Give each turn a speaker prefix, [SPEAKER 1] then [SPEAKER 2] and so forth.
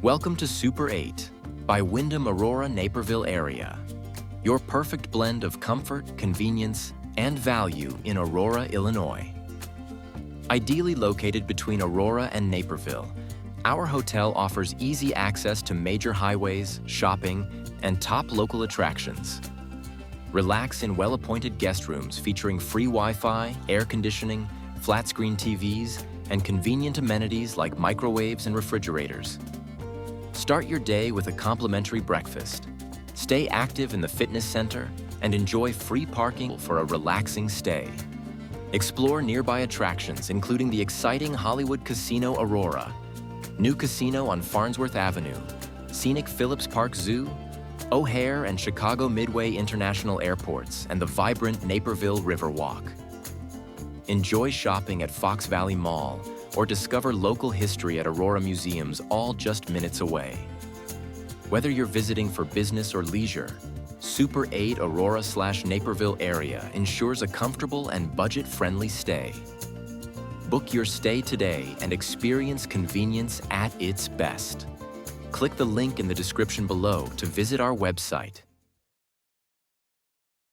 [SPEAKER 1] Welcome to Super 8 by Wyndham Aurora, Naperville Area. Your perfect blend of comfort, convenience, and value in Aurora, Illinois. Ideally located between Aurora and Naperville, our hotel offers easy access to major highways, shopping, and top local attractions. Relax in well-appointed guest rooms featuring free Wi-Fi, air conditioning, flat-screen TVs, and convenient amenities like microwaves and refrigerators. Start your day with a complimentary breakfast. Stay active in the fitness center and enjoy free parking for a relaxing stay. Explore nearby attractions, including the exciting Hollywood Casino Aurora, new casino on Farnsworth Avenue, scenic Phillips Park Zoo, O'Hare and Chicago Midway International Airports, and the vibrant Naperville Riverwalk. Enjoy shopping at Fox Valley Mall or discover local history at Aurora museums, all just minutes away. Whether you're visiting for business or leisure, Super 8 Aurora/Naperville Area ensures a comfortable and budget-friendly stay. Book your stay today and experience convenience at its best. Click the link in the description below to visit our website.